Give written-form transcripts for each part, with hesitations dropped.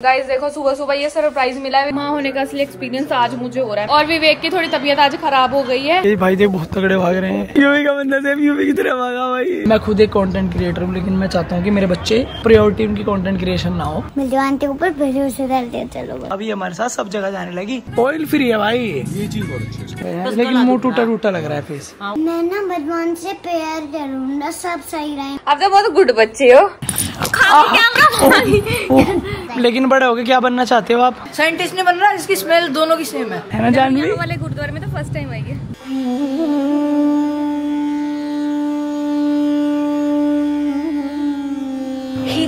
Guys देखो सुबह सुबह ये सरप्राइज मिला है। माँ होने का असली एक्सपीरियंस आज मुझे हो रहा है। और विवेक की थोड़ी तबीयत आज खराब हो गई है। भाई देख बहुत तगड़े भाग रहे हैं। यूवी का बंदा से यूवी की तरह भागा भाई। मैं खुद एक कंटेंट क्रिएटर हूँ, लेकिन मैं चाहता हूँ कि मेरे बच्चे प्रायोरिटी उनकी कंटेंट क्रिएशन ना हो। मिलवान के ऊपर भरोसे डालते चलो। अभी हमारे साथ सब जगह जाने लगी। ऑयल फ्री है भाई, ये चीज बहुत अच्छी, लेकिन मुँह टूटा टूटा लग रहा है फेस। मैं ना भगवान से प्रेयर करूँगा सब सही रहे। आप तो बहुत गुड बच्चे हो। लेकिन बड़े होके क्या बनना चाहते हो आप? साइंटिस्ट नहीं बनना, इसकी स्मेल दोनों की सेम है ना जानवी? वाले गुरुद्वारे में तो फर्स्ट टाइम आई है।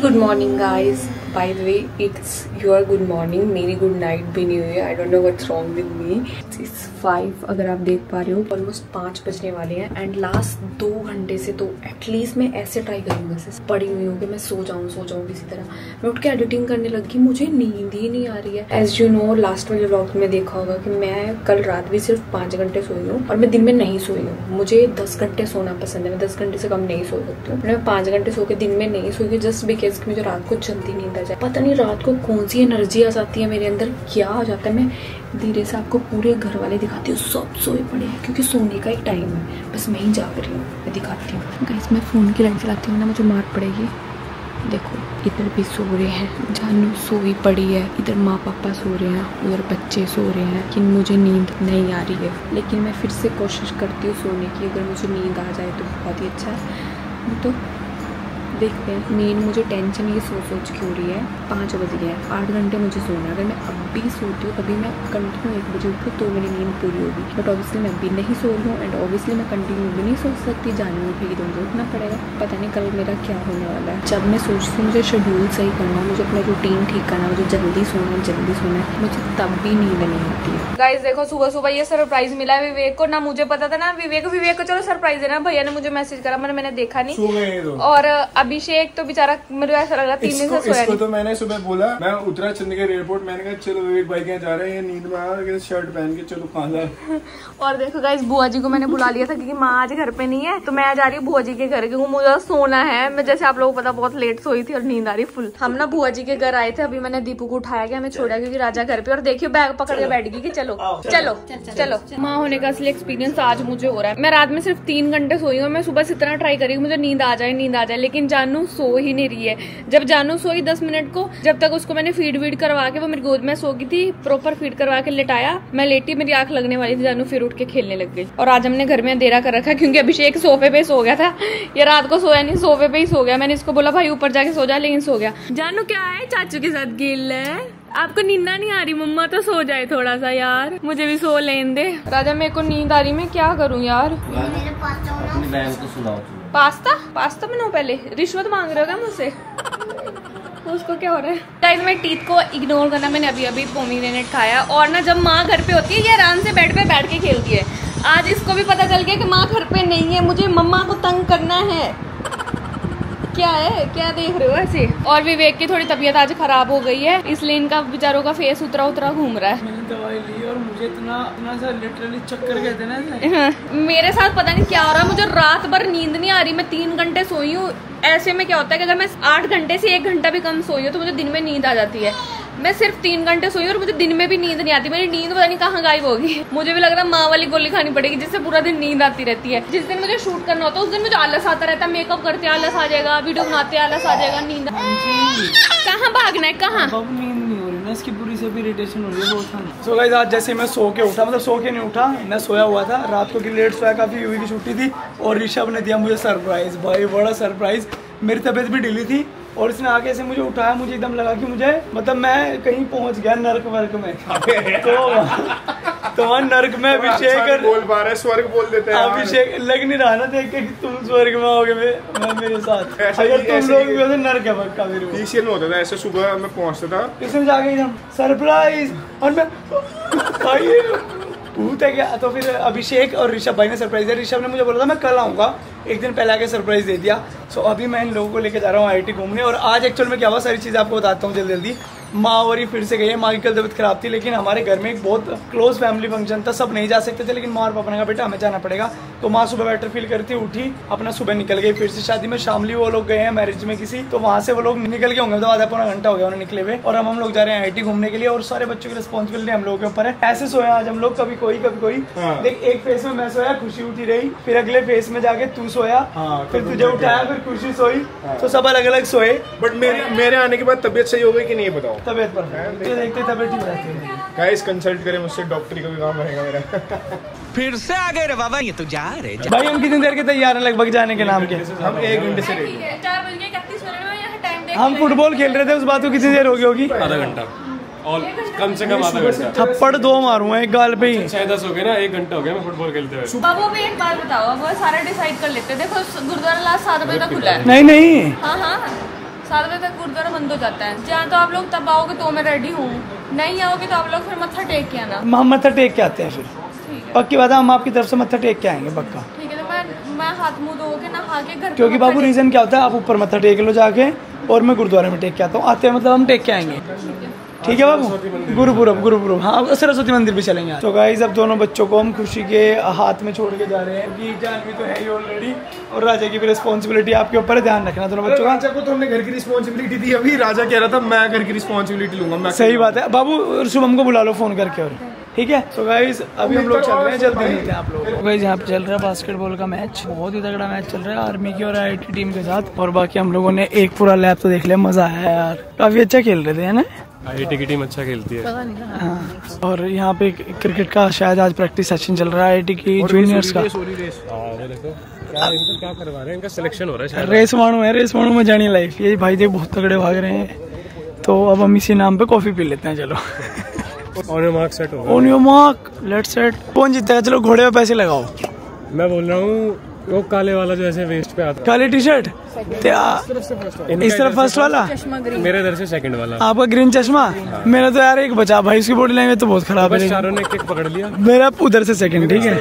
Good morning guys, by the way it's your good morning, मेरी गुड नाइट भी नहीं हुई है। I don't know what's wrong with me. It's 5 अगर आप देख पा रहे हो, ऑलमोस्ट 5 बजने वाले हैं। एंड लास्ट 2 घंटे से तो एटलीस्ट मैं ऐसे ट्राई करूंगा से पड़ी हुई हूँ कि मैं सो जाऊँ किसी तरह। मैं उठ के एडिटिंग करने लगी, मुझे नींद ही नहीं आ रही है। एज यू नो लास्ट वाले व्लॉग में देखा होगा कि मैं कल रात भी सिर्फ 5 घंटे सोई हूँ और मैं दिन में नहीं सोई हूँ। मुझे 10 घंटे सोना पसंद है, मैं 10 घंटे से कम नहीं सो सकती हूँ। मैं 5 घंटे सो के दिन में नहीं सोई जस्ट बिकॉज कि मुझे रात को जल्दी नींद आ जाए। पता नहीं रात को कौन सी एनर्जी आ जाती है मेरे अंदर, क्या हो जाता है। मैं धीरे से आपको पूरे घर वाले दिखाती हूँ, सब सोए पड़े हैं क्योंकि सोने का एक टाइम है। बस मैं ही जाग रही हूँ, मैं दिखाती हूँ। गाइस मैं फ़ोन की लाइट चलाती हूँ ना, मुझे मार पड़ेगी। देखो इधर भी सो रहे हैं, जानू सोई पड़ी है, इधर माँ पापा सो रहे हैं, उधर बच्चे सो रहे हैं। लेकिन मुझे नींद नहीं आ रही है। लेकिन मैं फिर से कोशिश करती हूँ सोने की। अगर मुझे नींद आ जाए तो बहुत ही अच्छा है। तो देखते हैं। मेन मुझे टेंशन ये सोच क्यों रही है। 5 बज गए हैं, 8 घंटे मुझे सोना है। अगर मैं अब भी सोती हूँ तभी मैं कंटिन्यू 1 बजे उठूँ तो मेरी नींद पूरी होगी। बट ऑब्वियसली मैं अभी नहीं सो रही हूँ एंड ऑब्वियसली मैं कंटिन्यू भी नहीं सोच सकती। जाने उठेगी तो मुझे उठना पड़ेगा। पता नहीं कल मेरा क्या होने वाला है। जब मैं सोचती हूँ मुझे शेड्यूल सही करना है, मुझे अपना रूटीन ठीक करना है, मुझे जल्दी सोना है, मुझे तब भी नींद नहीं आती है। गाइस देखो सुबह सुबह ये सरप्राइज मिला है विवेक को। ना मुझे पता था ना विवेक को चलो सरप्राइज देना। भैया ने मुझे मैसेज करा, मैंने देखा नहीं। और अभिषेक तो बेचारा मुझे ऐसा लग रहा 3 दिन से सोया नहीं। तो मैंने सुबह बोला, मैं उतरा चंडीगढ़ एयरपोर्ट, मैंने कहा चलो विवेक भाई के यहाँ जा रहे हैं, नींद में आ शर्ट पहन के चलो खाना। और देखो गाइस बुआ जी को मैंने बुला लिया था क्योंकि माँ आज घर पे नहीं है, तो मैं जा रही हूँ बुआ जी के घर क्योंकि मुझे सोना है। मैं जैसे आप लोगों को पता बहुत लेट सोई थी और नींद आ रही फुल। हम ना बुआ जी के घर आए थे, अभी मैंने दीपू को उठाया गया, हमें छोड़ा क्योंकि राजा घर पे। और देखियो बैग पकड़ के बैठ गई कि चलो चलो चलो। माँ होने का असली एक्सपीरियंस आज मुझे हो रहा है। मैं रात में सिर्फ 3 घंटे सोई हूँ। मैं सुबह से इतना ट्राई करी मुझे नींद आ जाए, लेकिन जानू सो ही नहीं रही है। जब जानू सोई 10 मिनट को, जब तक उसको मैंने फीड करवा के, वो मेरी गोद में सो गई थी, प्रॉपर फीड करवा के लेटाया, मैं लेटी, मेरी आंख लगने वाली थी, जानू फिर उठ के खेलने लग गई। और आज हमने घर में अंधेरा कर रखा क्योंकि अभिषेक सोफे पे सो गया था। ये रात को सोया नहीं, सोफे पे ही सो गया। मैंने इसको बोला भाई ऊपर जाके सो जा, लेकिन सो गया। जानू क्या है, चाचू के साथ खेल है। आपको नींद नहीं आ रही? मम्मा तो सो जाए थोड़ा सा यार, मुझे भी सो लेने दे। राजा मेरे को नींद आ रही, मैं क्या करूँ यार। पास्ता बनाओ पहले। रिश्वत मांग रहे हो क्या मुझसे? उसको क्या हो रहा है? गाइस मैं टीथ को इग्नोर करना, मैंने अभी पोमीग्रेनेट खाया। और ना जब माँ घर पे होती है ये आराम से बेड पे बैठ के खेलती है। आज इसको भी पता चल गया कि माँ घर पे नहीं है, मुझे मम्मा को तंग करना है। क्या है, क्या देख रहे हो ऐसे? और विवेक की थोड़ी तबीयत आज खराब हो गई है, इसलिए इनका बेचारों का फेस उतरा घूम रहा है। मैंने दवाई ली और मुझे इतना सा लिटरली चक्कर कहते ना। मेरे साथ पता नहीं क्या हो रहा है, मुझे रात भर नींद नहीं आ रही। मैं 3 घंटे सोई हूँ। ऐसे में क्या होता है कि अगर मैं 8 घंटे से 1 घंटा भी कम सोई हूँ तो मुझे दिन में नींद आ जाती है। मैं सिर्फ 3 घंटे सोई और मुझे दिन में भी नींद नहीं आती। मेरी नींद पता नहीं कहाँ गायब होगी। मुझे भी लग रहा है माँ वाली गोली खानी पड़ेगी जिससे पूरा दिन नींद आती रहती है। जिस दिन मुझे शूट करना होता है उस दिन मुझे आलस आता रहता है। मेकअप करते आलस आ जाएगा, वीडियो बनाते आलस आ जाएगा, नींद। कहाँ भागना है, कहाँ? नींद नहीं हो रही ना, इसकी पूरी से भी इरिटेशन हो रही है बहुत। सो गाइस आज जैसे मैं सो के उठा, मतलब सो के नहीं उठा, मैं सोया हुआ था रात को, लेट सोया काफी, यूवी की छुट्टी थी। और ऋषभ ने दिया मुझे सरप्राइज, भाई बड़ा सरप्राइज। मेरी तबीयत भी ढीली थी और इसने आगे से मुझे उठाया, मुझे एकदम लगा कि मुझे मतलब मैं कहीं पहुंच गया नर्क वर्क में। तो वहाँ नर्क में अभिषेक बोल पा रहे, स्वर्ग बोल देते हैं। अभिषेक लग नहीं रहा ना देख के कि तुम स्वर्ग में आओगे मैं मेरे साथ। अगर तुम लोग भी होते नर्क है पक्का मेरे को। पीसीएल में होता था ऐसे, सुबह मैं पहुंचता था, इसमें जाके एकदम सरप्राइज और मैं भूत है क्या। तो फिर अभिषेक और ऋषभ भाई ने सरप्राइज दिया। ऋषभ ने मुझे बोला था मैं कल आऊँगा, एक दिन पहले आके सरप्राइज दे दिया। सो अभी मैं इन लोगों को लेकर जा रहा हूँ IIT घूमने। और आज एक्चुअल में क्या हुआ सारी चीज़ें आपको बताता हूँ जल्दी। माँ और ही फिर से गई है। माँ की कल तबीयत खराब थी, लेकिन हमारे घर में एक बहुत क्लोज फैमिली फंक्शन था, सब नहीं जा सकते थे, लेकिन माँ और पापा ने कहा बेटा हमें जाना पड़ेगा। तो माँ सुबह बेटर फील करती उठी, अपना सुबह निकल गई फिर से शादी में। शामली वो लोग गए हैं मैरिज में किसी, तो वहाँ से वो लोग निकल गए होंगे, तो आधा पौना घंटा हो गया उन्हें निकले हुए। और हम लोग जा रहे हैं IIT घूमने के लिए, और सारे बच्चों की रिस्पॉन्सिबिलिटी हम लोगों के ऊपर है। ऐसे सोया आज हम लोग, कभी कोई कभी कोई। देख एक फेस में मैं सोया, खुशी उठी रही, फिर अगले फेस में जाके तू सोया, फिर तुझे उठाया, फिर खुशी सोई, तो सब अलग अलग सोए। बट मेरे आने के बाद तबीयत सही हो गई कि नहीं बताओ? तबीयत पर देखते तबीयत ठीक रहती है। गाइस कंसल्ट करें मुझसे, डॉक्टरी का भी काम रहेगा मेरा। फिर से आ गए रे बाबा, ये तो जा रहे। भाई हम कितनी देर के तैयार हैं लगभग जाने के नाम के? हम 1 घंटे से रेडी। 4:31 हम फुटबॉल खेल रहे थे, उस बात को कितनी देर हो गई होगी? आधा घंटा और कम से कम आधा घंटा। थप्पड़ 2 मारूंगा एक गाल पे ही। 6-10 हो गए ना, 1 घंटा हो गया मैं फुटबॉल खेलते हुए। बाबू भी एक बात बताओ, अब वो सारा डिसाइड कर लेते हैं। देखो गुरुद्वारा लास्ट 7 बजे तक खुला है। नहीं हाँ 7 बजे तक गुरुद्वारा बंद हो जाता है। जहाँ तो आप लोग तब आओगे तो मैं रेडी हूँ, नहीं आओगे तो आप लोग फिर मत्था टेक के आना। हम मत्था टेक के आते हैं फिर, पक्की बात है, हम आपकी तरफ से मत्था टेक के आएंगे पक्का। ठीक है, तो मैं हाथ मुंह धो के नहा के घर। क्योंकि बाबू रीजन क्या होता है, आप ऊपर मत्था टेक लो जाके, और मैं गुरुद्वारे में टेक के आता हूँ। आते हैं मतलब हम टेक के आएंगे। ठीक है बाबू, गुरुपुरब हाँ, सरस्वती मंदिर भी चलेंगे। तो गाइस अब दोनों बच्चों को हम खुशी के हाथ में छोड़ के जा रहे हैं, कि जानवी तो है ही ऑलरेडी, और राजा की भी रिस्पॉन्सिबिलिटी आपके ऊपर है, ध्यान रखना दोनों बच्चों का। राजा को तो हमने घर की रिस्पॉन्सिबिलिटी दी, अभी राजा कह रहा था मैं घर की रिस्पॉन्सिबिलिटी लूंगा। सही बात है बाबू, शुभम को बुला लो फोन करके। और ठीक है, तो गाइस अभी हम लोग चल रहे हैं, जल्दी मिलते हैं आप लोग। तो गाइस यहाँ पे चल रहा है बास्केटबॉल का मैच, बहुत ही तगड़ा मैच चल रहा है आर्मी की और IIT टीम के साथ। और बाकी हम लोगों ने एक पूरा लैब तो देख लिया, मजा आया यार, काफी अच्छा खेल रहे थे है ना। IIT की टीम अच्छा खेलती है। हाँ, और यहाँ पे क्रिकेट का शायद आज प्रैक्टिस सेशन चल रहा है IIT की जूनियर्स का। क्या करवा रहे हैं, इनका सिलेक्शन हो रहा है। रेस माणू में जानी लाइफ। ये भाई देख बहुत तगड़े भाग रहे हैं, तो अब हम इसी नाम पे कॉफी पी लेते हैं। चलो ऑन योर मार्क सेट हो। On your mark let's set. कौन जीतेगा? चलो घोड़े पे पैसे लगाओ। मैं बोल रहा हूँ वो काले वाला जो ऐसे वेस्ट पे आता है, काली टी-शर्ट, इस तरफ फर्स्ट वाला, मेरे इधर से सेकंड वाला। आपका ग्रीन चश्मा। मेरा तो यार एक बचा भाई, उसकी बॉडी लैंग्वेज तो बहुत खराब है। चारों ने एक पकड़ लिया, मेरा उधर से सेकंड। ठीक है,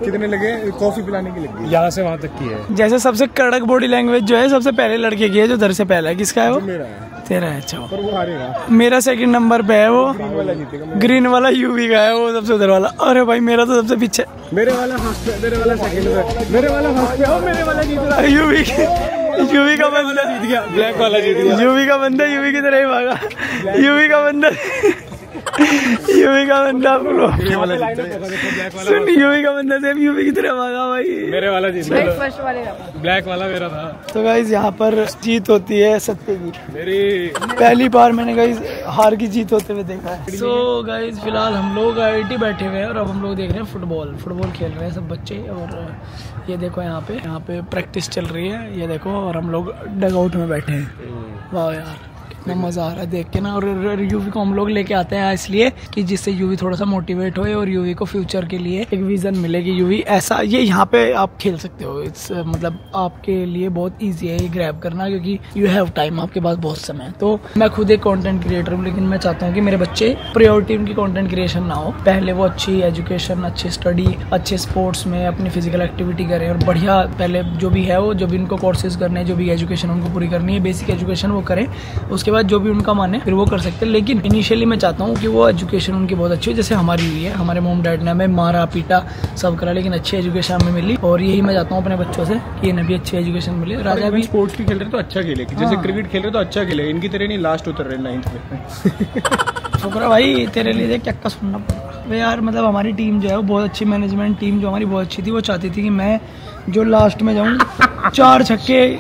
कितने लगे? कॉफी पिलाने की लगी, यहाँ से वहाँ तक की है। जैसे सबसे कड़क बॉडी लैंग्वेज जो है सबसे पहले लड़के की है, जो दर से पहला है। किसका है वो? मेरा है। तेरा है, अच्छा। पर वो हारेगा। मेरा सेकंड नंबर पे है वो, ग्रीन वाला जीतेगा। ग्रीन वाला यूवी का है वो, सबसे उधर वाला। अरे भाई मेरा तो सबसे पीछे, मेरे वाला फर्स्ट पे, मेरे वाला सेकंड पे, मेरे वाला फर्स्ट पे, और मेरे वाला जीत रहा है। यूवी का बंदा जीत गया, ब्लैक वाला जीत गया। यूवी का बंदा यूवी की तरह ही भागा। यूवी का बंदा यूवी का बंदा सुन, यूवी का बंदा से यूवी की तरह भागा भाई। मेरे वाला जीत गया, ब्लैक वाला मेरा था। तो गाइस यहाँ पर जीत होती है सत्य की। मेरी पहली बार मैंने गाइस हार की जीत होते हुए देखा है। सो गाइस फिलहाल हम लोग IIT बैठे हुए हैं, और अब हम लोग देख रहे हैं फुटबॉल खेल रहे हैं सब बच्चे। और ये देखो यहाँ पे प्रैक्टिस चल रही है, ये देखो। और हम लोग डगआउट में बैठे हैं। वाह यार कितना मजा आ रहा है देख के ना। और यूवी को हम लोग लेके आते हैं इसलिए कि जिससे यूवी थोड़ा सा मोटिवेट होए, और यूवी को फ्यूचर के लिए एक विजन मिले कि यूवी ऐसा, ये यहाँ पे आप खेल सकते हो। इट्स मतलब आपके लिए बहुत इजी है ये ग्रैब करना, क्योंकि यू हैव टाइम, आपके पास बहुत समय है। तो मैं खुद एक कंटेंट क्रिएटर हूँ, लेकिन मैं चाहता हूँ कि मेरे बच्चे प्रायोरिटी उनकी कंटेंट क्रिएशन ना हो। पहले वो अच्छी एजुकेशन, अच्छी स्टडी, अच्छे स्पोर्ट्स में अपनी फिजिकल एक्टिविटी करें, और बढ़िया पहले जो भी है वो, जो भी उनको कोर्सेज करने हैं, जो भी एजुकेशन उनको पूरी करनी है, बेसिक एजुकेशन वो करें। उसके बाद जो भी उनका माने फिर वो कर सकते हैं। लेकिन इनिशियली मैं चाहता हूँ कि वो एजुकेशन उनकी बहुत अच्छी हो, जैसे हमारी हुई है। हमारे मॉम डैड ने हमें मारा पीटा सब करा, लेकिन अच्छी एजुकेशन हमें मिली। और यही मैं चाहता हूँ अपने बच्चों से कि इन्हें भी अच्छी एजुकेशन मिले। राजा भी स्पोर्ट्स भी खेल रहे तो अच्छा खेले, जैसे क्रिकेट खेल रहे तो अच्छा खेले, इनकी तरह नहीं लास्ट उतर रहे 9th में। शुक्र भाई तेरे लिए क्या सुनना पड़ रहा है यार। मतलब हमारी टीम जो है वो बहुत अच्छी, मैनेजमेंट टीम जो हमारी बहुत अच्छी थी, वो चाहती थी कि मैं जो लास्ट में जाऊँ 4 छक्के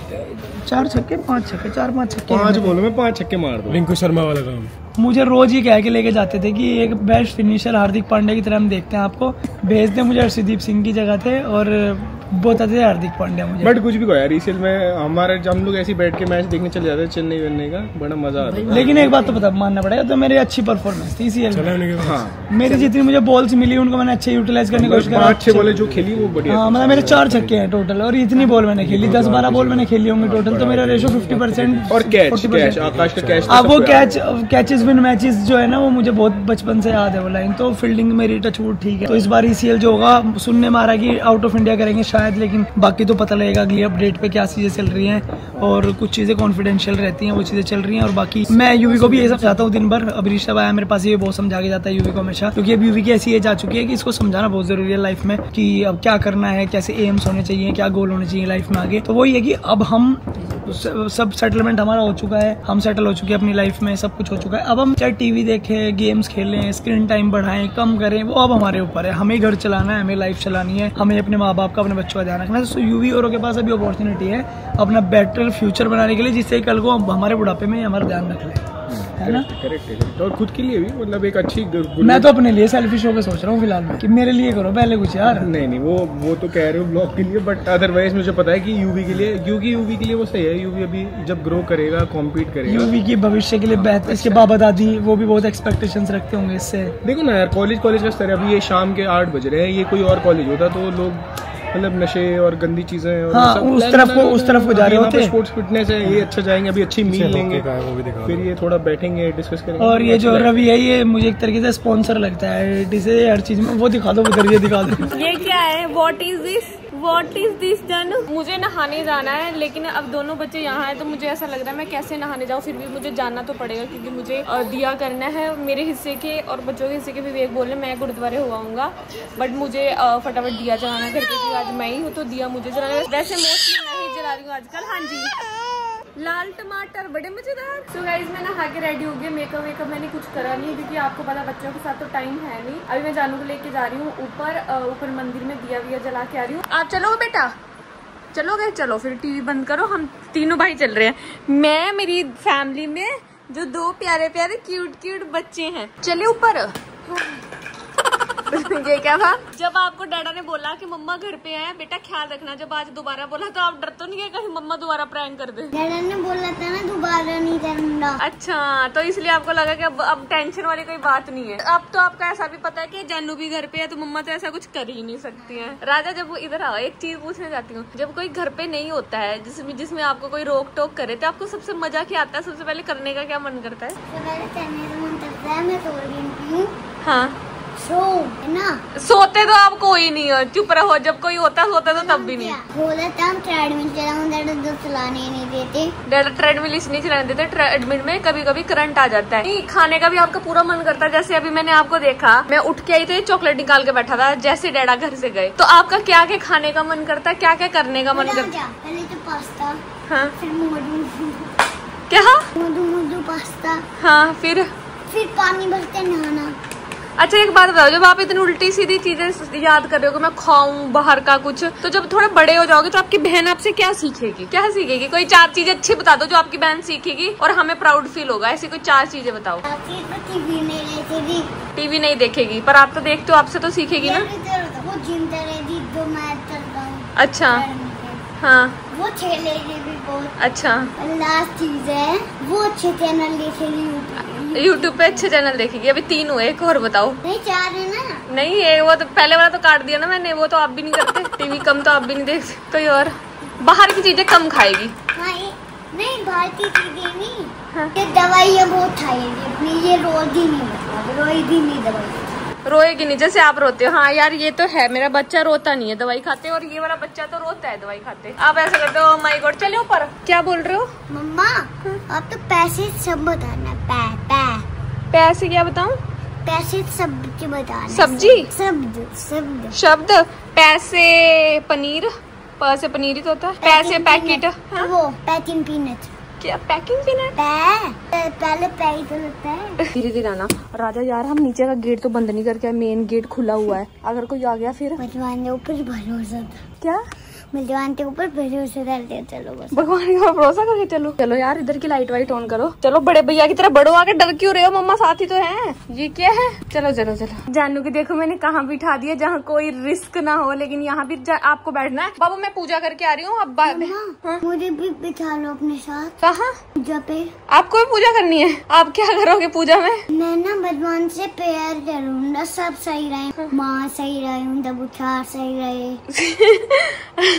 5 छक्के 4-5 छक्के 5 बोलो, मैं 5 छक्के मार दूं। रिंकू शर्मा वाला काम मुझे रोज ही कह के लेके जाते थे कि एक बेस्ट फिनिशर हार्दिक पांड्या की तरह हम देखते हैं आपको, भेज दे मुझे अर्शदीप सिंह की जगह थे। और बहुत अच्छे हार्दिक पांड्या मुझे। बट कुछ भी कहो यार, ईसीएल में हमारे हम लोग ऐसे बैठ के मैच देखने चले जाते हैं चेन्नई वेन्नई का, बड़ा मजा आता है। लेकिन एक बात तो पता मानना पड़ेगा, तो मेरी अच्छी परफॉर्मेंस थी ईसीएल में। हाँ, मेरी जितनी मुझे बॉल्स मिली उनको मैंने अच्छे यूटिलाइज करने की कोशिश करी। 5-6 बॉलें जो खेली वो बढ़िया। हाँ मतलब मेरे 4 छक्के हैं टोटल, और इतनी बॉल मैंने खेली 10-12 बॉल मैंने खेली होंगी टोटल, तो मेरा रेशो 50%। और कैच आकाश का कैच, अब वो कैचेस विन मैचेस जो है ना, वो मुझे बहुत बचपन से याद है वो लाइन। तो फील्डिंग मेरी टचवुड ठीक है। तो इस बार ईसीएल जो होगा, सुनने में आ रहा है कि आउट ऑफ इंडिया करेंगे शायद। शायद, लेकिन बाकी तो पता लगेगा अगली अपडेट पे क्या चीज़ें चल रही हैं। और कुछ चीज़ें कॉन्फिडेंशियल रहती हैं, वो चीज़ें चल रही हैं। और बाकी मैं यूवी को भी ये समझाता हूँ दिन भर। अब ऋषभ आया मेरे पास, ये बहुत समझा के जाता है यूवी को हमेशा, क्योंकि अब यूवी की ऐसी एज आ चुकी है कि इसको समझाना बहुत जरूरी है लाइफ में, कि अब क्या करना है, कैसे एम्स होने चाहिए, क्या गोल होने चाहिए लाइफ में आगे। तो वही है कि अब हम सब सेटलमेंट हमारा हो चुका है, हम सेटल हो चुके हैं अपनी लाइफ में, सब कुछ हो चुका है। अब हम चाहे टीवी देखें, गेम्स खेलें, स्क्रीन टाइम बढ़ाएं, कम करें, वो अब हमारे ऊपर है। हमें घर चलाना है, हमें लाइफ चलानी है, हमें अपने माँ बाप का, अपने बच्चों का ध्यान रखना है। तो यूवी औरों के पास अभी अपॉर्चुनिटी है अपना बेटर फ्यूचर बनाने के लिए, जिससे कल को हमारे बुढ़ापे में हमारा ध्यान रख ले, है ना। करेक्ट। और खुद के लिए भी मतलब एक अच्छी मैं तो अपने लिए सेल्फिश होकर सोच रहा हूँ फिलहाल में, कि मेरे लिए करो पहले कुछ यार। नहीं वो तो कह रहे हो ब्लॉग के लिए, बट अदरवाइज मुझे पता है कि यूवी के लिए, क्योंकि यूवी के लिए वो सही है। यूवी अभी जब ग्रो करेगा, कॉम्पीट करेगा, यूवी की भविष्य के लिए बेहतर। इसके बाबा दादी वो भी बहुत एक्सपेक्टेशंस रखते होंगे इससे। देखो ना यार, कॉलेज का स्तर है। अभी ये शाम के 8 बज रहे हैं, ये कोई और कॉलेज होता तो लोग मतलब नशे और गंदी चीजें और हाँ, उस तरफ को जा रहे होते। स्पोर्ट्स फिटनेस है, ये अच्छा जाएंगे, अभी अच्छी मील लेंगे, फिर ये थोड़ा बैठेंगे, डिस्कस करेंगे। और ये जो रवि है, ये मुझे एक तरीके से स्पॉन्सर लगता है इसे हर चीज में। वो दिखा दो उधर, ये दिखा दो। ये क्या है? व्हाट इज दिस जन? मुझे नहाने जाना है, लेकिन अब दोनों बच्चे यहाँ हैं तो मुझे ऐसा लग रहा है मैं कैसे नहाने जाऊँ। फिर भी मुझे जाना तो पड़ेगा, क्योंकि मुझे दिया करना है मेरे हिस्से के और बच्चों के हिस्से के। विवेक बोल रहे मैं गुरुद्वारे हुआऊंगा, बट मुझे फटाफट दिया जलाना है घर पे, क्योंकि आज मैं ही हूँ तो दिया मुझे जलाना है। वैसे मोस्टली मैं ही जला रही हूँ आजकल। हाँ जी, लाल टमाटर बड़े मजेदार। सो गाइज मैं नहा के रेडी हो गई। मेकअप मैंने कुछ करा नहीं है, क्योंकि आपको पता बच्चों के साथ तो टाइम है नहीं। अभी मैं जानू को लेके जा रही हूँ ऊपर मंदिर में, दिया जला के आ रही हूँ। आप चलोगे बेटा? चलोगे? चलो फिर टीवी बंद करो, हम तीनों भाई चल रहे हैं। मैं, मेरी फैमिली में जो 2 प्यारे क्यूट बच्चे हैं। चलिए ऊपर। ये क्या था? जब आपको डैडा ने बोला कि मम्मा घर पे है बेटा ख्याल रखना, जब आज दोबारा बोला तो आप डर तो नहीं है कहीं मम्मा दोबारा प्रैंक कर दे? डैडा ने बोला था ना दोबारा नहीं करना। अच्छा, तो इसलिए आपको लगा कि अब टेंशन वाली कोई बात नहीं है। अब तो आपका ऐसा भी पता है कि जानू भी घर पे है, तो मम्मा तो ऐसा कुछ कर ही नहीं सकती है। राजा जब इधर आओ, एक चीज पूछने जाती हूँ। जब कोई घर पे नहीं होता है, जिसमें आपको कोई रोक टोक करे, तो आपको सबसे मजा क्या आता है? सबसे पहले करने का क्या मन करता है? मैं सो रही हूँ। हाँ, ना सोते तो आप कोई नहीं हो, चुप रहो। जब कोई होता सोता तो तब भी नहीं। बोला था हम ट्रेडमिल चलाऊं, डैडा चलाने नहीं देते। डैडा ट्रेडमिल इसलिए चलाने देते, ट्रेडमिल में कभी कभी करंट आ जाता है। नहीं, खाने का भी आपका पूरा मन करता है। जैसे अभी मैंने आपको देखा, मैं उठ के आई थी, चॉकलेट निकाल के बैठा था जैसे डैडा घर से गए। तो आपका क्या क्या खाने का मन करता है, क्या क्या करने का मन करता है? पहले तो पास्ता, हाँ, फिर मोदू पास्ता, हाँ, फिर पानी भरते नहाना। अच्छा एक बात बताओ, जब आप इतनी उल्टी सीधी चीजें याद कर रहे हो कि मैं खाऊं बाहर का कुछ, तो जब थोड़े बड़े हो जाओगे तो आपकी बहन आपसे क्या सीखेगी? कोई 4 चीजें अच्छी बता दो जो आपकी बहन सीखेगी और हमें प्राउड फील होगा। ऐसी कोई 4 चीजें बताओ। टीवी नहीं देखेगी, पर आप तो देखते हो, आपसे तो सीखेगी ना। अच्छा, हाँ, वो खेलेगी भी बहुत। अच्छा, लास्ट चीज है वो अच्छे चैनल देखेगी यूट्यूब पे अच्छे चैनल देखेगी। अभी 3 हुए, एक और बताओ। नहीं 4 है ना। नहीं, ये वो तो पहले वाला तो काट दिया ना मैंने, वो तो आप भी नहीं करते। टीवी कम तो आप भी नहीं देखते। कोई और? बाहर की चीजें कम खाएगी। नहीं बाहर की चीजें नहीं। हाँ। ये दवाई बहुत खाएगी अपनी, ये रोज ही नहीं, मतलब रोज ही नहीं दवाई रोएगी नहीं जैसे आप रोते हो। हाँ यार, ये तो है, मेरा बच्चा रोता नहीं है दवाई खाते, और ये वाला बच्चा तो रोता है दवाई खाते। आप ऐसा करते हो? My God. चलिए ऊपर। क्या बोल रहे हो मम्मा? आप तो पैसे सब बताना। पैसे क्या बताऊं? पैसे सब बताना। सब्जी? शब्द। पैसे पनीर, पैसे पनीर ही तो होता है। पैसे पैकेट। हाँ? वो पैकिंग पीनट। क्या पैकिंग पीनट? पहले पैक तो लगता है। धीरे धीरे आना। राजा यार, हम नीचे का गेट तो बंद नहीं करके, मेन गेट खुला हुआ है, अगर कोई आ गया फिर। भगवान के ऊपर भरोसा। क्या? भगवान के ऊपर भरोसा करते चलो बस। भगवान के ऊपर भरोसा करके चलो। चलो यार, इधर की लाइट वाइट ऑन करो। चलो, बड़े भैया की तरह बड़ो, आके डर क्यों रहे हो? मम्मा साथ ही तो है। ये क्या है? चलो चलो चलो। जानू की देखो मैंने कहाँ बिठा दिया, जहाँ कोई रिस्क ना हो, लेकिन यहाँ भी आपको बैठना है। बाबू मैं पूजा करके आ रही हूँ। अब मुझे भी बिठा लो अपने साथ। कहाँ? पूजा पे। आपको भी पूजा करनी है? आप क्या करोगे पूजा में? मैं ना भगवान से प्रेयर करूँगा, सब सही रहे, माँ सही रहे, बुखार सही रहे।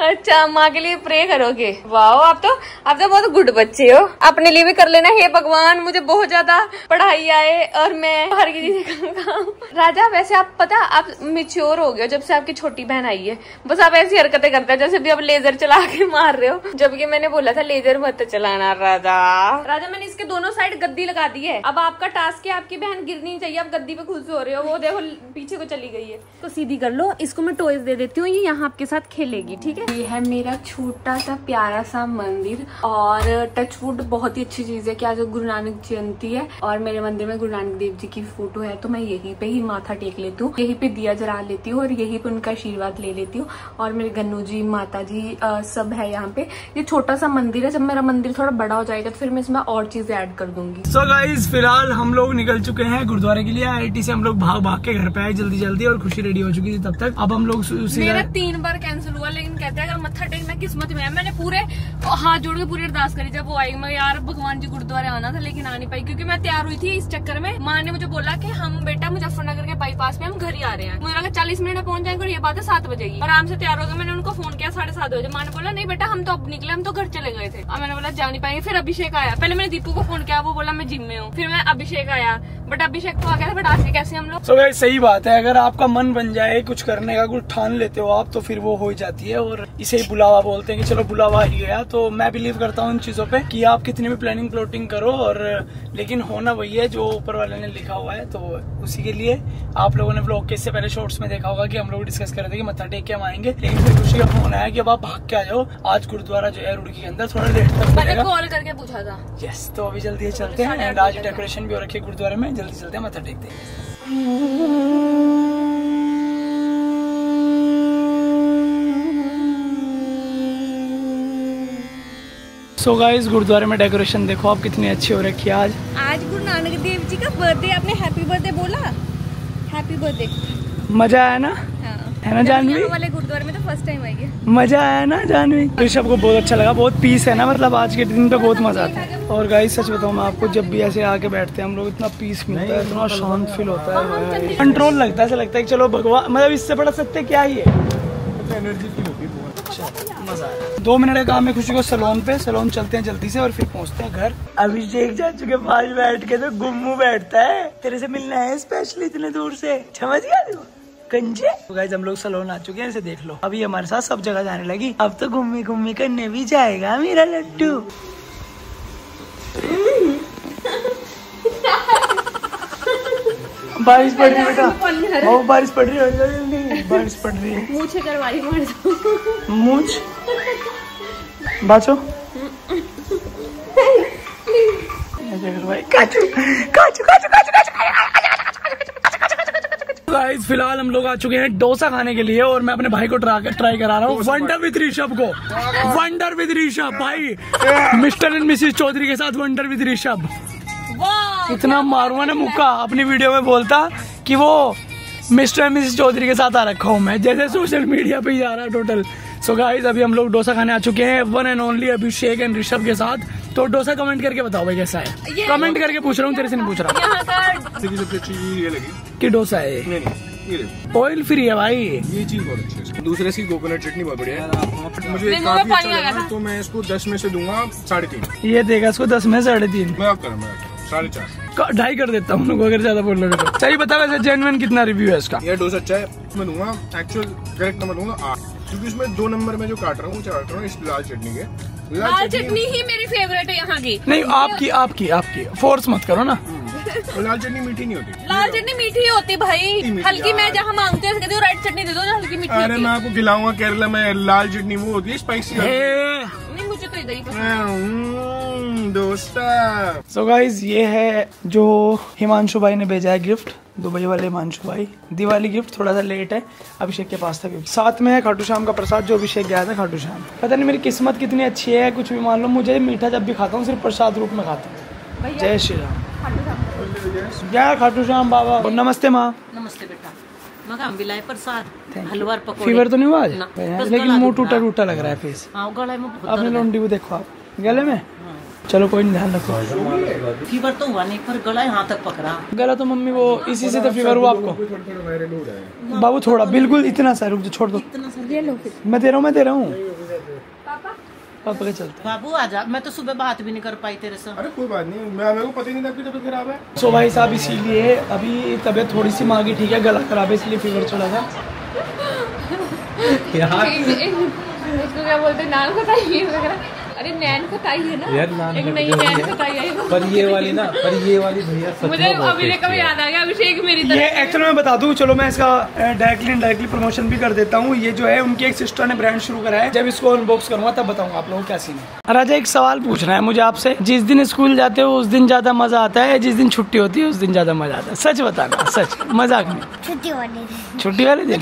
अच्छा, माँ के लिए प्रे करोगे। वाह, आप तो बहुत गुड बच्चे हो। अपने लिए भी कर लेना। हे भगवान, मुझे बहुत ज्यादा पढ़ाई आए और मैं बाहर की चीजें काम। राजा, वैसे आप पता आप मिच्योर हो गए जब से आपकी छोटी बहन आई है। बस आप ऐसी हरकतें करते हैं जैसे भी आप लेजर चला के मार रहे हो, जबकि मैंने बोला था लेजर मत चलाना। राजा मैंने इसके दोनों साइड गद्दी लगा दी है। अब आपका टास्क है, आपकी बहन गिरनी नहीं चाहिए। आप गद्दी पे खुश हो रहे हो, वो देखो पीछे को चली गई है। तो सीधी कर लो। इसको मैं टॉयज दे देती हूँ, ये यहाँ आपके साथ खेलेगी, ठीक है। ये है मेरा छोटा सा प्यारा सा मंदिर और टचवुड बहुत ही अच्छी चीज है कि आज गुरु नानक जयंती है और मेरे मंदिर में गुरु नानक देव जी की फोटो है, तो मैं यहीं पे ही माथा टेक लेती हूँ, यहीं पे दिया जला लेती हूँ और यहीं पे उनका आशीर्वाद ले लेती हूँ। और मेरे गन्नू जी, माता जी सब है यहाँ पे। ये छोटा सा मंदिर है। जब मेरा मंदिर थोड़ा बड़ा हो जाएगा तो फिर मैं इसमें और चीजें ऐड कर दूंगी। सो गाइस, फिलहाल हम लोग निकल चुके हैं गुरुद्वारे के लिए। IIT से हम लोग भाग के घर पे आए जल्दी और खुशी रेडी हो चुकी थी तब तक। अब हम लोग मेरा 3 बार कैंसिल हुआ, लेकिन कहते हैं अगर मत्था टेकना किस्मत में है। मैंने पूरे हाथ जोड़ के पूरी अरदास करी जब वो आई। मैं यार भगवान जी गुरुद्वारे आना था लेकिन आ नहीं पाई क्योंकि मैं तैयार हुई थी। इस चक्कर में माँ ने मुझे बोला कि हम बेटा मुजफ्फरनगर के बाईपास में हम घर ही आ रहे हैं। मुझे लगा 40 मिनट में पहुंच जाएंगे और ये बात है 7 बजे की। आराम से तैयार हो गए। मैंने उनको फोन किया 7:30 बजे। माँ ने बोला नहीं बेटा हम तो अब निकले, हम तो घर चले गए थे। और मैंने बोला जा नहीं पाएंगे। फिर अभिषेक आया। पहले मैंने दीपू को फोन किया, वो बोला मैं जिम में हूँ। फिर मैं अभिषेक आया, बट अभिषेक तो आ गया था। बट आज कैसे हम लोग। सो गाइस, सही बात है, अगर आपका मन बन जाए कुछ करने का, कुछ ठान लेते हो आप, तो फिर वो हो ही जाती है। और इसे ही बुलावा बोलते हैं कि चलो बुलावा ही गया। तो मैं बिलीव करता हूँ इन चीजों पे कि आप कितनी भी प्लानिंग प्लॉटिंग करो और लेकिन होना वही है जो ऊपर वाले ने लिखा हुआ है। तो उसी के लिए आप लोगों ने व्लॉग के इससे पहले शॉर्ट्स में देखा होगा कि हम लोग डिस्कस कर रहे थे कि मत्था टेक के हम आएंगे, लेकिन फिर खुशी का फोन आया कि अब आप भाग के आ जाओ। आज गुरुद्वारा जो है रुड़की के अंदर थोड़ा लेट तक मिलेगा। कॉल करके पूछा था। यस, तो अभी जल्दी चलते हैं। एंड आज डेकोरेशन भी हो रखी है गुरुद्वारे में। जल्दी चलते हैं, मत्था टेकते हैं। सो गाइस, गुरुद्वारे में डेकोरेशन देखो आप कितनी अच्छी हो रखी है। आज गुरु नानक देव जी का बर्थडे। आपने हैप्पी बर्थडे बोला? Happy birthday. मजा आया ना? हाँ। है ना जानवी? वाले गुरुद्वारे में तो फर्स्ट टाइम आई है। मजा आया ना जानवी? ऋषभ को बहुत अच्छा लगा। बहुत पीस है ना, मतलब आज के दिन पे बहुत मजा आता है। और गाइस सच बताऊं मैं आपको, जब भी ऐसे आके बैठते हैं हम लोग, इतना पीस मिलता है, इतना शांत फील होता है, कंट्रोल लगता है। ऐसा लगता है कि चलो भगवान, मतलब इससे बड़ा सत्य क्या ही है। एनर्जी फील होती है बहुत। अच्छा, मजा आया। 2 मिनट का काम है खुशी को सैलून पे। सैलून चलते हैं जल्दी से और फिर पहुंचते हैं घर। अभिषेक चाचू के पास बैठ के तो गुम्मू बैठता है। तेरे से मिलना है स्पेशली इतने दूर से, समझ गया तू कंजे। तो गाइस, हम लोग सैलून आ चुके हैं, इसे देख लो। अभी हमारे साथ सब जगह जाने लगी। अब तो घूमी करने भी जाएगा मेरा लड्डू। बारिश पड़ रही है बेटा, ओ बारिश पड़ रही है। बारिश पड़ रही है। मुझे करवाई मार दो। मुझ बाचो गाइस, फिलहाल हम लोग आ चुके हैं डोसा खाने के लिए और मैं अपने भाई को ट्राई करा रहा हूँ। वंडर विद ऋषभ को। वंडर विद ऋषभ भाई, मिस्टर एंड मिसेस चौधरी के साथ वंडर विद ऋषभ। इतना मारूंगा ना मुक्का, अपनी वीडियो में बोलता कि वो मिस्टर एंड मिसेस चौधरी के साथ आ रखा हूँ मैं, जैसे सोशल मीडिया पे ही आ रहा है टोटल। सो गाइस, अभी हम लोग डोसा खाने आ चुके हैं, one and only Abhishek and Rishabh के साथ। तो डोसा कमेंट करके बताओ भाई कैसा है। कमेंट करके पूछ रहा हूँ, तेरे से नहीं पूछ रहा। सबसे अच्छी ये लगी कि डोसा है ऑयल फ्री है भाई। ये चीज बहुत अच्छी है। दूसरे की कोकोनट चटनी बहुत बढ़िया है, मुझे काफी अच्छा लगा। तो मैं इसको 10 में से दूंगा 3.5। ये देगा इसको 10 में 3.5। मैं आप करूँ 4.5 ढाई कर देता हूँ अगर ज्यादा बोल रहे हो। सही बता वैसे जेन्युइन कितना रिव्यू है इसका? ये डोसा अच्छा है। मैं दूंगा एक्चुअल करेक्ट नंबर दूंगा 8, क्योंकि इसमें 2 नंबर में जो काट रहा हूँ वो चाट रहा हूँ इस लाल चटनी के। लाल चटनी ही मेरी फेवरेट है यहाँ की। नहीं, आपकी फोर्स मत करो ना। लाल चटनी मीठी नहीं होती। लाल चटनी मीठी होती भाई, हल्की। मैं जहाँ मांगती हूँ रेड चटनी दे दो जो हल्की मीठी। अरे मैं आपको खिलाऊंगा केरला में लाल चटनी, वो होती है स्पाइसी। नहीं, मुझे तो इधर ही पसंद। डोसा। सो गाइस, ये है जो हिमांशु भाई ने भेजा है गिफ्ट, दुबई वाले हिमांशु भाई। दिवाली गिफ्ट थोड़ा सा लेट है, अभिषेक के पास था गिफ्ट। साथ में है खाटू श्याम का प्रसाद जो अभिषेक गया था खाटू श्याम। पता नहीं मेरी किस्मत कितनी अच्छी है, कुछ भी मान लो। मुझे मीठा जब भी खाता हूँ सिर्फ प्रसाद रूप में खाता हूँ। जय श्री राम। जय खाटू श्याम बाबा। नमस्ते माँ। नमस्ते बेटा। मगाम बिलाए प्रसाद, हलवा पकौड़े। फीवर तो नहीं हुआ आज? लेकिन मुंह टूटा टूटा लग रहा है फेस। गले में अपने लोंडी को देखो आप, गले में चलो कोई नहीं, ध्यान रखो। फीवर तो हुआ नहीं पर गला यहाँ तक पकड़ा। गला तो मम्मी वो इसी से तो फीवर हुआ आपको। बाबू थोड़ा बिल्कुल इतना सा रुक जो, छोड़ दो। मैं दे रहा हूँ पापा के चलते। बाबू आजा, मैं तो सुबह बात भी नहीं कर पाई तेरे से। अरे कोई बात नहीं, मेरे को पता ही नहीं था आपकी तबीयत खराब है। सो भाई साहब इसीलिए अभी तबीयत थोड़ी सी माँ की ठीक है, गला खराब है इसलिए फीवर चढ़ा था यार। इसको क्या बोलते हैं, नान खटाई वगैरह। अरे नैन खटाई है ना यार, एक नई नैन खटाई है पर ये वाली भैया मुझे अभिषेक का भी याद आ गया। अभिषेक मेरी तरह ये एक्चुअली मैं बता दूं, चलो मैं इसका डायरेक्टली प्रमोशन भी कर देता हूँ। ये जो है उनकी एक सिस्टर ने ब्रांड शुरू करा है, जब इसको अनबॉक्स करूंगा तब बताऊंगा आप लोगों को क्या सीन है। राजा एक सवाल पूछना है मुझे आपसे, जिस दिन स्कूल जाते हो उस दिन ज्यादा मजा आता है, जिस दिन छुट्टी होती है उस दिन ज्यादा मजा आता है? सच बताना, सच, मजाक नहीं। छुट्टी वाले दिन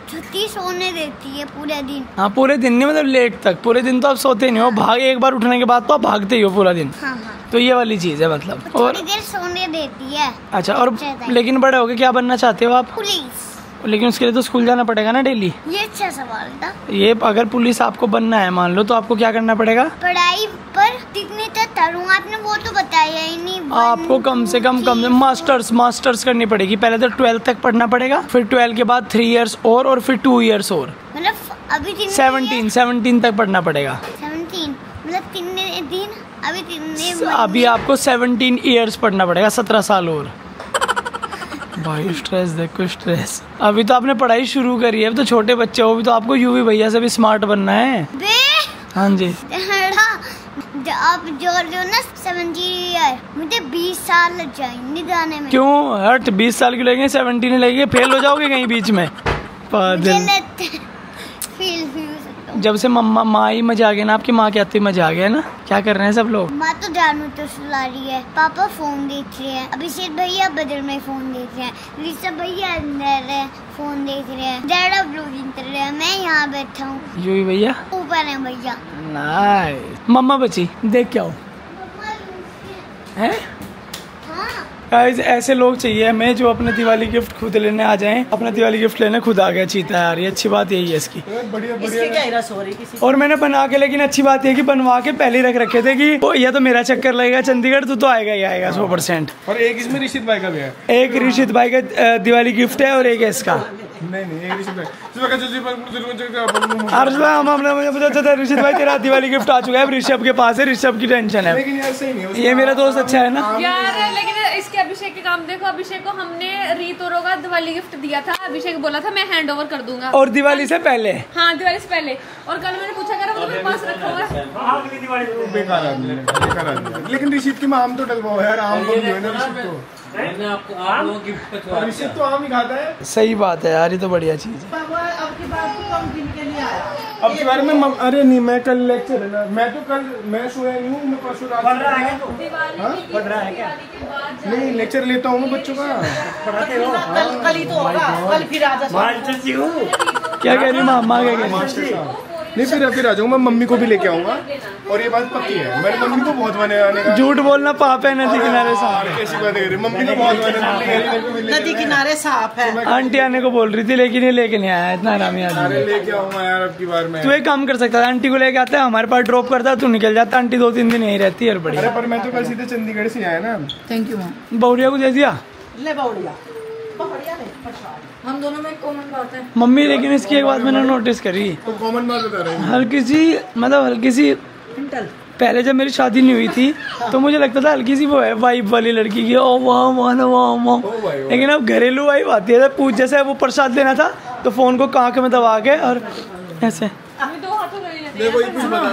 छुट्टी सोने देती है पूरे दिन। हाँ पूरे दिन नहीं, मतलब लेट तक। पूरे दिन तो आप सोते नहीं हो, भाग एक बार उठने के बाद तो आप भागते ही हो पूरा दिन। हाँ। तो ये वाली चीज है मतलब। और थोड़ी देर सोने देती है। अच्छा, और लेकिन बड़े होके क्या बनना चाहते हो आप? पुलिस। लेकिन उसके लिए तो स्कूल जाना पड़ेगा ना डेली। ये अच्छा सवाल था। ये अगर पुलिस आपको बनना है मान लो, तो आपको क्या करना पड़ेगा? पढ़ाई पर कितनी तक करूँगा, आपने वो तो बताया ही नहीं। आपको कम से कम मास्टर्स करनी पड़ेगी। पहले तो 12th तक पढ़ना पड़ेगा, फिर 12 के बाद 3 इयर्स और फिर 2 इयर्स और, मतलब अभी 17 तक पढ़ना पड़ेगा। 17 मतलब 3 दिन अभी आपको 17 इयर्स पढ़ना पड़ेगा, 17 साल और। भाई स्ट्रेस देखो, स्ट्रेस। अभी तो आपने पढ़ाई शुरू करी है, अभी तो छोटे बच्चे हो, अभी तो आपको यूवी भैया से भी स्मार्ट बनना है। हाँ जी। आप जो ना 17 ईयर, मुझे 20 साल लग जाएंगे जाने में। क्यों हट, 20 साल की लगेंगे, 17 लगेंगे, फेल हो जाओगे कहीं बीच में। जब से माँ ही मजा आ गया ना, आपकी माँ के आते मजा आ गया ना। क्या कर रहे हैं सब लोग? माँ तो जानू तो सुला रही है, पापा फोन देख रहे हैं, अभिषेक भैया बदल में फोन देख रहे हैं, ऋषभ भैया अंदर है फोन देख रहे हैं, डैडा ब्लॉगिंग कर रहे हैं, मैं यहाँ बैठा हूँ। यूवी भैया ऊपर है भैया। नाइस। मम्मा बची देख क्या हो है। गाइस ऐसे लोग चाहिए हमें जो अपने दिवाली गिफ्ट खुद लेने आ जाएं। अपना दिवाली गिफ्ट लेने खुद आ गया चीता यार, ये अच्छी बात यही है इसकी। और मैंने बना के, लेकिन अच्छी बात है कि बनवा के पहले ही रख रखे थे कि ये तो मेरा चक्कर लगेगा चंडीगढ़, तो आएगा ही आएगा 100%। और एक इसमें ऋषित भाई का भी है। एक ऋषित भाई का दिवाली गिफ्ट है और एक है इसका। नहीं ऋषित भाई तेरा दिवाली गिफ्ट आ चुका है, ऋषभ के पास है, ऋषभ की टेंशन है। लेकिन यार सही नहीं, ये मेरा दोस्त अच्छा है ना यार। लेकिन इसके अभिषेक के काम देखो, अभिषेक को हमने रीत और का दिवाली गिफ्ट दिया था, अभिषेक बोला था मैं हैंड ओवर कर दूंगा, और दिवाली से पहले। हाँ दिवाली से पहले। और कल मैंने पूछा कर वो मेरे पास रखा हुआ है। बेकार आदमी। लेकिन ऋषित की आम तो डलवाओ यार, आम को है ना ऋषित को। आप लोग गिफ्ट ऋषित तो आम ही खाता है। सही बात है यार, ये तो बढ़िया चीज है। अब के बारे में अरे नहीं, मैं कल लेक्चर है ना, मैं सोया नहीं हूँ, मैं परसों रात पढ़ रहा है। पढ़ रहा है क्या? नहीं लेक्चर लेता हूँ मैं बच्चों का। पढ़ाते हो? कल ही तो होगा, कल फिर आ जा। क्या कह रही मामा, क्या कह रही? नहीं फिर आ जाऊंगा, मम्मी को भी लेके आऊंगा। और ये बात पक्की है, मेरी मम्मी को बहुत मने आने का। झूठ बोलना पाप है नदी किनारे साफ है। कैसी बात है, मम्मी को बहुत मने। नदी किनारे साफ है। आंटी आने को बोल रही थी लेकिन ये लेके नहीं आया, इतना आरामी आदमी। अरे लेके आऊंगा यार अब की बार में। तू एक काम कर सकता है, आंटी को लेके आता है, हमारे पास ड्रॉप करता है, तू निकल जाता। आंटी 2-3 दिन यहीं रहती है। अरे पर मैं तो कल सीधे चंडीगढ़ से आया ना। Thank you ma'am. बहुरिया को दे दिया। ले बहुरिया हम दोनों में कॉमन बात है मम्मी। लेकिन इसकी एक बात मैंने नोटिस करी, तो कॉमन बात बता रहे हैं। हल्की सी पहले जब मेरी शादी नहीं हुई थी तो मुझे लगता था हल्की सी वो है वाइब वाली लड़की की, ओ वाह। लेकिन अब घरेलू वाइब आती है। पूछ जैसे वो प्रसाद लेना था तो फोन को कांख में दबा के और ऐसे। हम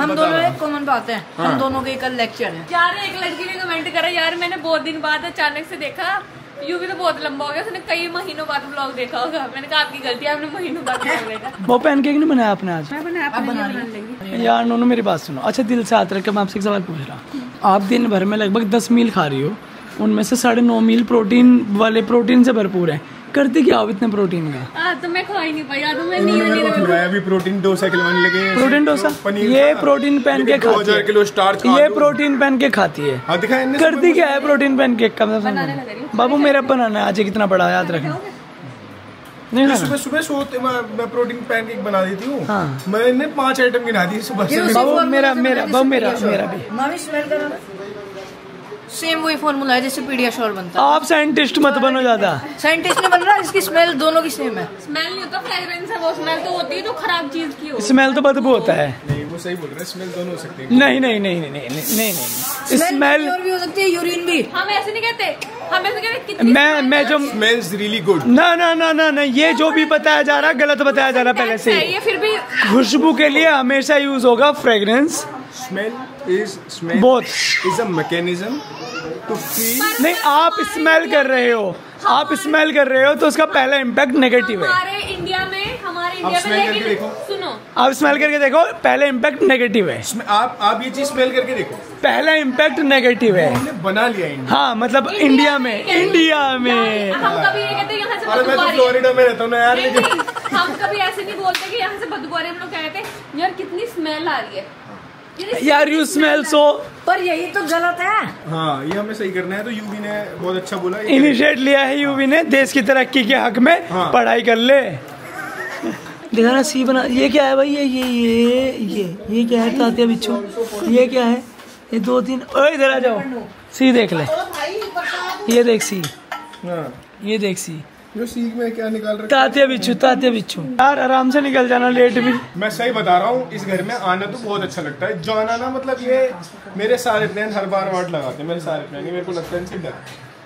दोनों एक कॉमन बात है, हम दोनों के कल लेक्चर है यार। एक लड़की ने कमेंट करा यार, मैंने बहुत दिन बाद अचानक से देखा, यू भी तो बहुत लंबा हो गया, उसने कई महीनों बाद ब्लॉग देखा होगा। मैंने कहा आपकी गलती है, आपने महीनों बाद ब्लॉग देखा। वो पैनकेक नहीं बनाया आपने आज? मैं बना यार नोनो मेरी बात सुनो, अच्छा दिल से हाथ रख के मैं आपसे एक सवाल पूछ रहा हूँ। आप दिन भर में लगभग 10 मील खा रही हो, उनमें से 9.5 मील प्रोटीन से भरपूर है। करती क्या हो इतने प्रोटीन का? तो मैं खा ही नहीं पाई, तो मैं नींद अभी प्रोटीन डोसा खिलवाने लगे। प्रोटीन डोसा ये प्रोटीन पैन के खाती है, ये प्रोटीन पैन के खाती है। करती क्या है प्रोटीन पैन केक का? मतलब बाबू मेरा बनाना है आज, कितना बड़ा याद रखना। नहीं ना सुबह सुबह सोते मैं प्रोटीन पैनकेक बना देती हूँ। मैंने 5 आइटम गिना दी सुबह से। मेरा भी मामी स्मेल करो। सेम वही फॉर्मूला है जैसे पीडियाश्योर बनता है। आप साइंटिस्ट मत बनो ज्यादा। साइंटिस्ट नहीं बन रहा, इसकी स्मेल दोनों की सेम है। स्मेल नहीं होता, फ्रेग्रेंस है वो। स्मेल तो होती है जो खराब चीज की हो। स्मेल तो बदबू होता है। नहीं वो सही बोल रहे हैं, स्मेल दोनों हो सकती है। नहीं स्मेल और भी हो सकती है, यूरिन भी। हम ऐसे नहीं कहते, हम ऐसे कहते मैं जो स्मेल्स रियली गुड। ना ये जो भी बताया जा रहा है गलत बताया जा रहा है पहले से। ये फिर भी खुशबू के लिए हमेशा यूज होगा fragrance. Smell is a mechanism to feel. नहीं आप स्मेल कर रहे हो, तो उसका पहला इम्पैक्ट नेगेटिव है। हमारे इंडिया में लेकिन सुनो, आप स्मेल करके देखो, पहला इम्पैक्ट नेगेटिव है। आप ये चीज स्मेल करके देखो, पहला इम्पैक्ट नेगेटिव है। हमने बना लिया इंडिया। हाँ मतलब इंडिया में हम कभी ये कहते यहाँ से अरे मैं तो फ्लोरिडा में रहता हूँ ना यार। लेकिन हम कभी ऐसे नहीं बोलते कि यहाँ से बदबू आ रही है। हम लोग कहते हैं यार कितनी स्मेल आ रही है यार, यू स्मेल सो। पर यही तो गलत है। हाँ ये हमें सही करना है। तो यूवी ने बहुत अच्छा बोला, इनिशिएट लिया है यूवी ने देश की तरक्की के हक में। हाँ। पढ़ाई कर ले। दिखाना सी बना। ये क्या है भाई? ये क्या है तात्या बिच्छू? ये क्या है? ये 2-3 इधर आ जाओ, सी देख ले। ये देख सी, ये देख सी। जो सीख में क्या निकाल रहा है? तात्या बिच्छू यार, आराम से निकल जाना, लेट भी। मैं सही बता रहा हूँ, इस घर में आना तो बहुत अच्छा लगता है। जाना ना मतलब ये मेरे सारे प्लान हर बार वार्ड लगाते हैं। मेरे सारे प्लान मेरे को लगता है सीधा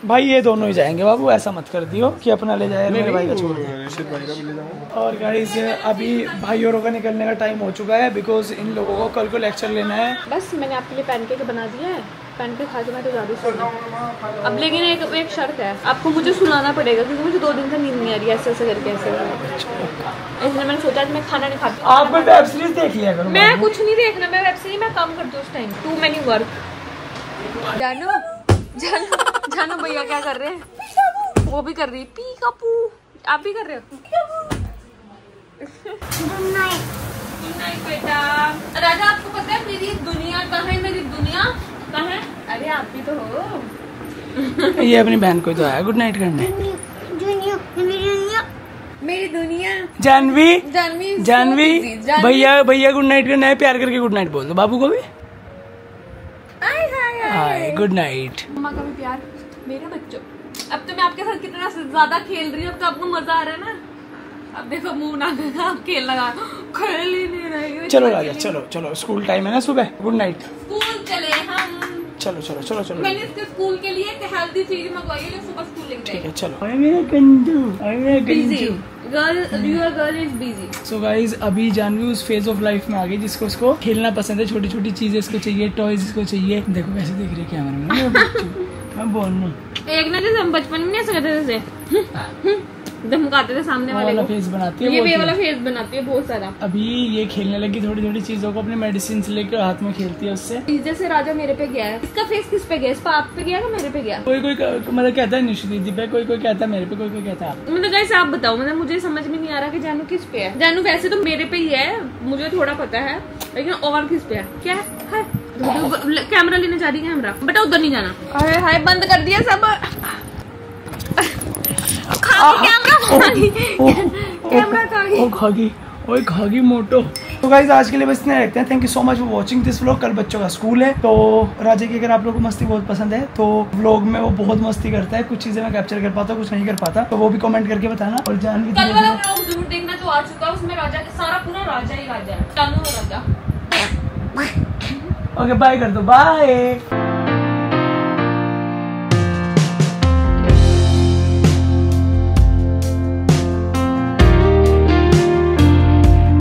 भाई ये दोनों ही जाएंगे बाबू, ऐसा मत कर दियो कि अपना ले जाए मेरे भाई का छोड़। निश्चित भाई का भी ले जाऊंगा। और गाइस अभी भाई औरों का निकलने का टाइम हो चुका है, बिकॉज इन लोगों को कल को लेक्चर लेना है। बस मैंने आपके लिए पैनकेक बना दिया है। पैनकेक खा के मैं तो ज़्यादा सोना अब। लेकिन एक शर्त है, आपको मुझे सुनाना पड़ेगा क्योंकि मुझे 2 दिन से नींद नहीं आ रही है। ऐसे करके इसलिए मैंने सोचा कि मैं खाना नहीं खाती। आप कोई वेब सीरीज देख लिया करो। मैं कुछ नहीं देखना, मैं वेब सीरीज में काम करती हूँ उस टाइम। To many work. जानो भैया क्या कर रहे हैं? वो भी कर रही है पी का पू। आप भी कर रहे हो? गुड नाइट बेटा। राजा आपको पता है मेरी दुनिया कहाँ है? मेरी दुनिया कहाँ है? अरे आप भी तो हो। ये अपनी बहन को तो आया गुड नाइट करने। मेरी दुनिया जानवी भैया गुड नाइट करना है। प्यार करके गुड नाइट बोल दो बाबू को भी। Hi good night. मम्मा का भी प्यार मेरे बच्चों। अब तो मैं आपके साथ कितना ज्यादा खेल रही हूँ, अब तो आपको मजा आ रहा है ना। अब देखो मुंह ना देना, आप खेल लगा खेल ही नहीं रही। चलो राजा चलो स्कूल टाइम है ना सुबह। Good night. स्कूल चले हम। चलो मैंने इसके स्कूल के लिए एक हेल्दी चीज मंगवाई है जो सुबह स्कूल लेके जाएगा। चलो मेरा गंदू girl is busy. So guys अभी जानवी उस फेज ऑफ लाइफ में आ गई जिसको उसको खेलना पसंद है। छोटी छोटी चीजें इसको चाहिए, टॉयज इसको चाहिए। देखो कैसे देख रही है कैमरे में। मैं बोल रहा हूँ एक ना जैसे हम बचपन में ऐसा करते थे, धमकाते थे सामने वाले को। फेस बनाती है ये वाला फेस बनाती है बहुत सारा। अभी ये खेलने लगी थोड़ी थोड़ी चीजों को, अपने मेडिसिन लेकर हाथ में खेलती है उससे। जैसे राजा मेरे पे गया है, इसका फेस किस पे गया? इस पे आप पे गया या मेरे पे गया? कोई मतलब कहता है निशु दीदी पे, कोई कहता है मेरे पे, कोई कहता है। मतलब कैसे आप बताओ, मतलब मुझे समझ में नहीं आ रहा कि जानू किस पे है। जानू वैसे तो मेरे पे ही है, मुझे थोड़ा पता है, लेकिन और किस पे है? क्या है? कैमरा लेने जा रही है। कैमरा बेटा उधर नहीं जाना। अरे हाय बंद कर दिया सब। खागी मोटो। तो गाइस आज के लिए बस इतना रखते हैं। Thank you so much for watching this vlog. कल बच्चों का स्कूल है, तो राजा की अगर आप लोगों को मस्ती बहुत पसंद है तो व्लॉग में वो बहुत मस्ती करता है। कुछ चीजें मैं कैप्चर कर पाता हूँ, कुछ नहीं कर पाता, तो वो भी कमेंट करके बताना। और जानवी कल वाला व्लॉग जरूर देखना जो आ चुका है, उसमें राजा के सारा पूरा राजा ही राजा है। राजा ओके बाय कर दो, बाय।